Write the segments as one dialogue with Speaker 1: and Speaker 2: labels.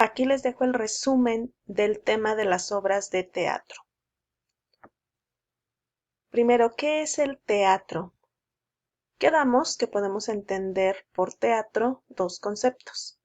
Speaker 1: aquí les dejo el resumen del tema de las obras de teatro. Primero, ¿qué es el teatro? Quedamos que podemos entender por teatro dos conceptos.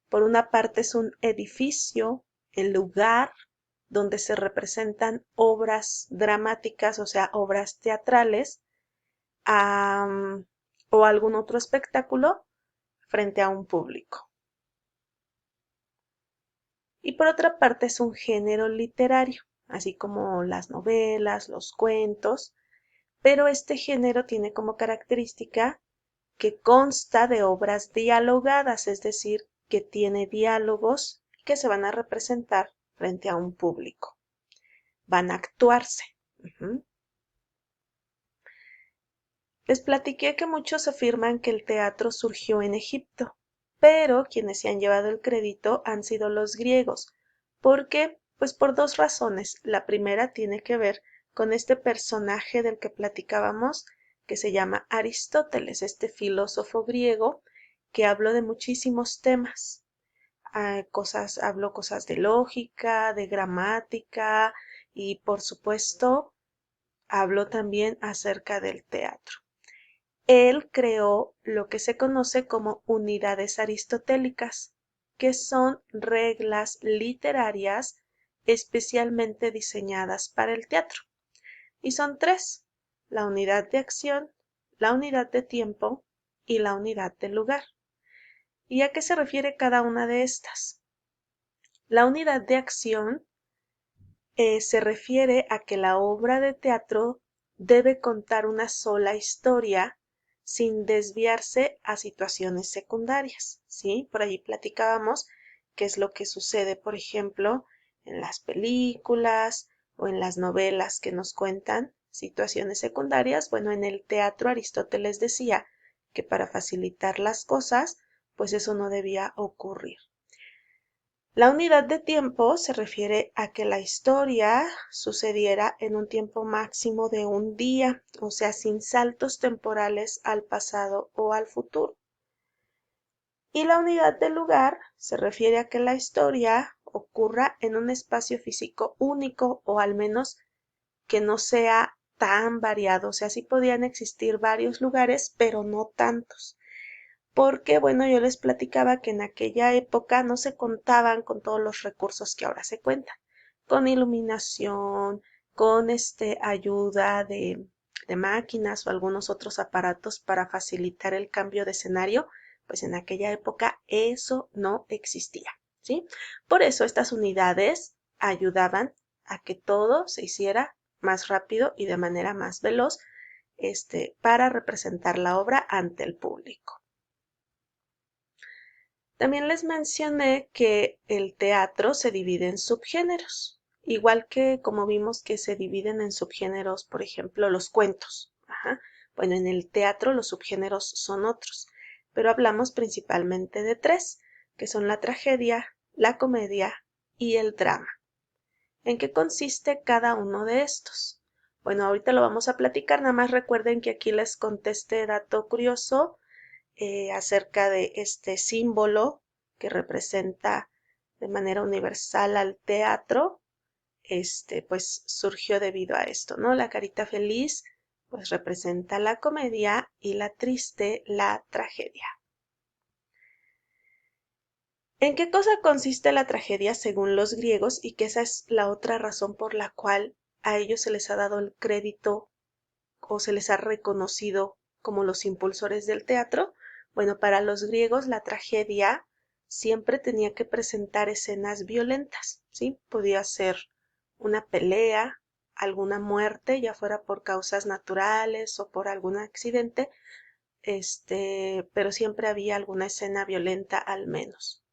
Speaker 1: Por una parte es un edificio, el lugar donde se representan obras dramáticas, o sea, obras teatrales, o algún otro espectáculo frente a un público. Y por otra parte es un género literario, así como las novelas, los cuentos, pero este género tiene como característica que consta de obras dialogadas, es decir, que tiene diálogos que se van a representar frente a un público. Van a actuarse. Les platiqué que muchos afirman que el teatro surgió en Egipto, pero quienes se han llevado el crédito han sido los griegos. ¿Por qué? Pues por dos razones. La primera tiene que ver con este personaje del que platicábamos, que se llama Aristóteles, este filósofo griego que habló de muchísimos temas. Habló cosas de lógica, de gramática y por supuesto habló también acerca del teatro. Él creó lo que se conoce como unidades aristotélicas, que son reglas literarias especialmente diseñadas para el teatro. Y son tres: la unidad de acción, la unidad de tiempo y la unidad de lugar. ¿Y a qué se refiere cada una de estas? La unidad de acción se refiere a que la obra de teatro debe contar una sola historia sin desviarse a situaciones secundarias, ¿sí? Por allí platicábamos qué es lo que sucede, por ejemplo, en las películas o en las novelas que nos cuentan situaciones secundarias. Bueno, en el teatro Aristóteles decía que para facilitar las cosas, pues eso no debía ocurrir. La unidad de tiempo se refiere a que la historia sucediera en un tiempo máximo de un día, o sea, sin saltos temporales al pasado o al futuro. Y la unidad de lugar se refiere a que la historia ocurra en un espacio físico único, o al menos que no sea tan variado. O sea, sí podían existir varios lugares, pero no tantos. Porque, bueno, yo les platicaba que en aquella época no se contaban con todos los recursos que ahora se cuentan, con iluminación, con ayuda de máquinas o algunos otros aparatos para facilitar el cambio de escenario. Pues en aquella época eso no existía, ¿sí? Por eso estas unidades ayudaban a que todo se hiciera más rápido y de manera más veloz, para representar la obra ante el público. También les mencioné que el teatro se divide en subgéneros, igual que como vimos que se dividen en subgéneros, por ejemplo, los cuentos. Bueno, en el teatro los subgéneros son otros, pero hablamos principalmente de tres, que son la tragedia, la comedia y el drama. ¿En qué consiste cada uno de estos? Bueno, ahorita lo vamos a platicar, nada más recuerden que aquí les conté este dato curioso acerca de este símbolo que representa de manera universal al teatro. Pues surgió debido a esto, ¿no? La carita feliz pues representa la comedia y la triste la tragedia. ¿En qué cosa consiste la tragedia según los griegos? Y que esa es la otra razón por la cual a ellos se les ha dado el crédito o se les ha reconocido como los impulsores del teatro. Bueno, para los griegos la tragedia siempre tenía que presentar escenas violentas, ¿sí? Podía ser una pelea, alguna muerte, ya fuera por causas naturales o por algún accidente, pero siempre había alguna escena violenta al menos.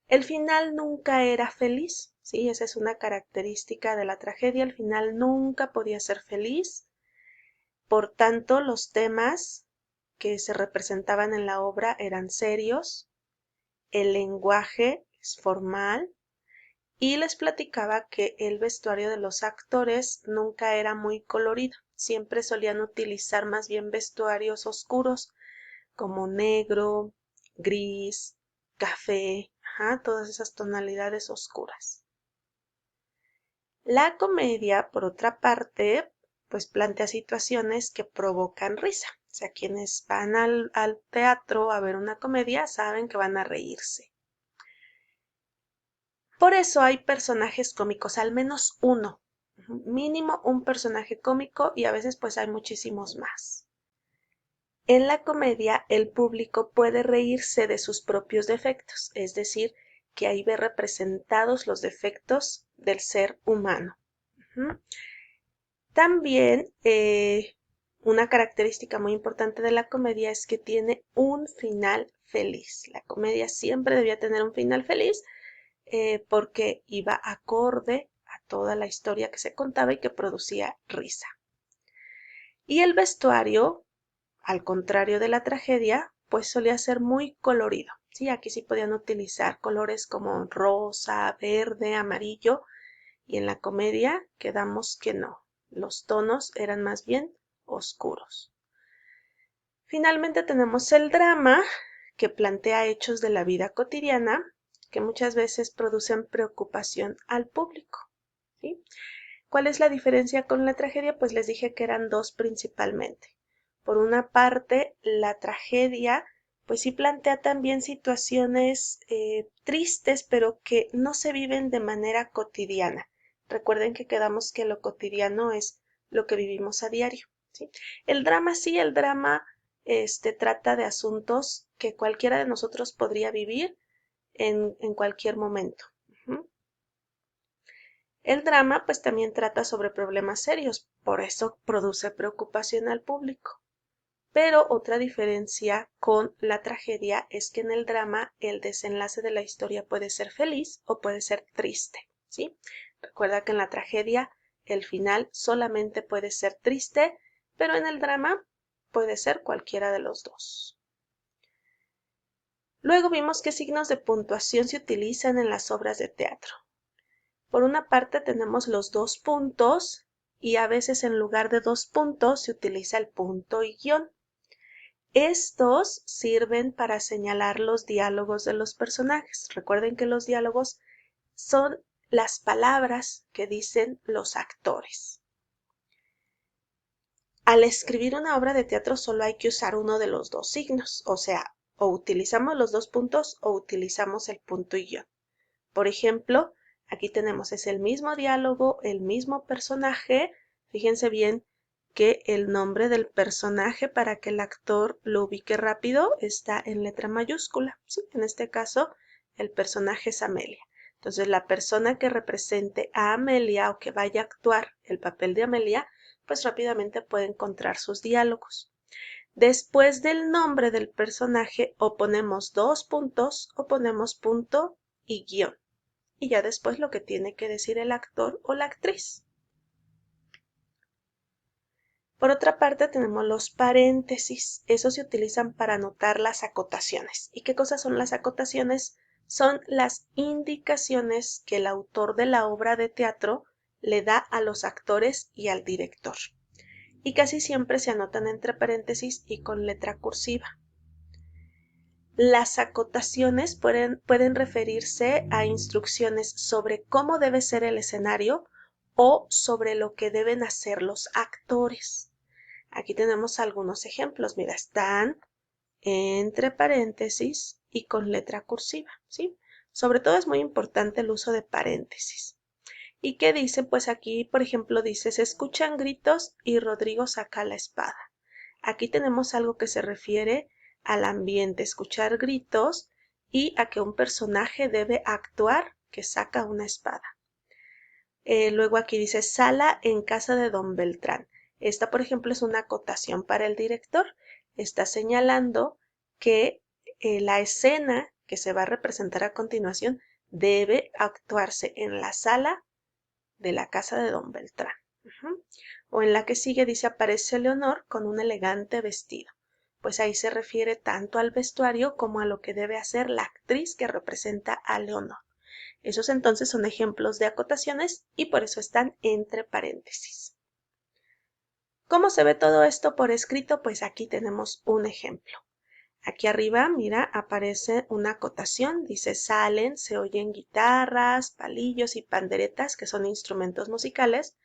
Speaker 1: El final nunca era feliz, ¿sí? Esa es una característica de la tragedia. El final nunca podía ser feliz. Por tanto, los temas que se representaban en la obra eran serios, el lenguaje es formal, y les platicaba que el vestuario de los actores nunca era muy colorido. Siempre solían utilizar más bien vestuarios oscuros como negro, gris, café, todas esas tonalidades oscuras. La comedia, por otra parte, pues plantea situaciones que provocan risa. O sea, quienes van al teatro a ver una comedia saben que van a reírse. Por eso hay personajes cómicos, al menos uno, mínimo un personaje cómico, y a veces pues hay muchísimos más. En la comedia el público puede reírse de sus propios defectos, es decir, que ahí ve representados los defectos del ser humano. También una característica muy importante de la comedia es que tiene un final feliz. La comedia siempre debía tener un final feliz porque iba acorde a toda la historia que se contaba y que producía risa. Y el vestuario, al contrario de la tragedia, pues solía ser muy colorido. Sí, aquí sí podían utilizar colores como rosa, verde, amarillo, y en la comedia quedamos que no. Los tonos eran más bien oscuros. Finalmente tenemos el drama, que plantea hechos de la vida cotidiana que muchas veces producen preocupación al público. ¿Sí? ¿Cuál es la diferencia con la tragedia? Pues les dije que eran dos principalmente. Por una parte, la tragedia pues sí plantea también situaciones tristes, pero que no se viven de manera cotidiana. Recuerden que quedamos que lo cotidiano es lo que vivimos a diario. ¿Sí? El drama sí, el drama trata de asuntos que cualquiera de nosotros podría vivir en cualquier momento. El drama pues también trata sobre problemas serios, por eso produce preocupación al público. Pero otra diferencia con la tragedia es que en el drama el desenlace de la historia puede ser feliz o puede ser triste, ¿sí? Recuerda que en la tragedia el final solamente puede ser triste, pero en el drama puede ser cualquiera de los dos. Luego vimos qué signos de puntuación se utilizan en las obras de teatro. Por una parte tenemos los dos puntos y a veces en lugar de dos puntos se utiliza el punto y guión. Estos sirven para señalar los diálogos de los personajes. Recuerden que los diálogos son las palabras que dicen los actores. Al escribir una obra de teatro solo hay que usar uno de los dos signos, o sea, o utilizamos los dos puntos o utilizamos el punto y guión. Por ejemplo, aquí tenemos, es el mismo diálogo, el mismo personaje. Fíjense bien que el nombre del personaje para que el actor lo ubique rápido está en letra mayúscula. ¿Sí? En este caso, el personaje es Amelia. Entonces, la persona que represente a Amelia o que vaya a actuar el papel de Amelia, pues rápidamente puede encontrar sus diálogos. Después del nombre del personaje o ponemos dos puntos o ponemos punto y guión. Y ya después lo que tiene que decir el actor o la actriz. Por otra parte tenemos los paréntesis. Esos se utilizan para anotar las acotaciones. ¿Y qué cosas son las acotaciones? Son las indicaciones que el autor de la obra de teatro le da a los actores y al director. Y casi siempre se anotan entre paréntesis y con letra cursiva. Las acotaciones pueden referirse a instrucciones sobre cómo debe ser el escenario o sobre lo que deben hacer los actores. Aquí tenemos algunos ejemplos. Mira, están entre paréntesis y con letra cursiva, ¿sí? Sobre todo es muy importante el uso de paréntesis. ¿Y qué dice? Pues aquí, por ejemplo, dice, se escuchan gritos y Rodrigo saca la espada. Aquí tenemos algo que se refiere al ambiente, escuchar gritos y a que un personaje debe actuar que saca una espada. Luego aquí dice sala en casa de don Beltrán. Esta, por ejemplo, es una acotación para el director. Está señalando que la escena que se va a representar a continuación debe actuarse en la sala de la casa de don Beltrán. O en la que sigue dice aparece Leonor con un elegante vestido. Pues ahí se refiere tanto al vestuario como a lo que debe hacer la actriz que representa a Leonor. Esos entonces son ejemplos de acotaciones y por eso están entre paréntesis. ¿Cómo se ve todo esto por escrito? Pues aquí tenemos un ejemplo. Aquí arriba, mira, aparece una acotación, dice salen, se oyen guitarras, palillos y panderetas, que son instrumentos musicales,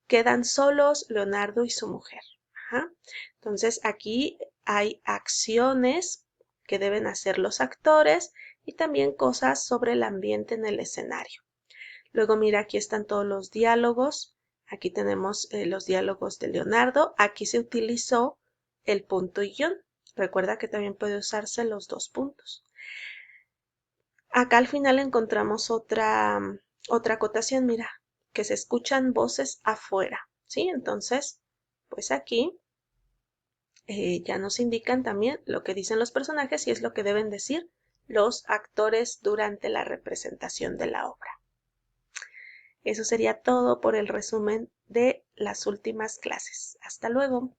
Speaker 1: quedan solos Leonardo y su mujer. Ajá. Entonces aquí hay acciones que deben hacer los actores y también cosas sobre el ambiente en el escenario. Luego mira, aquí están todos los diálogos. Aquí tenemos los diálogos de Leonardo. Aquí se utilizó el punto y guión. Recuerda que también puede usarse los dos puntos. Acá al final encontramos otra acotación, mira, que se escuchan voces afuera, ¿sí? Entonces, pues aquí ya nos indican también lo que dicen los personajes y es lo que deben decir los actores durante la representación de la obra. Eso sería todo por el resumen de las últimas clases. Hasta luego.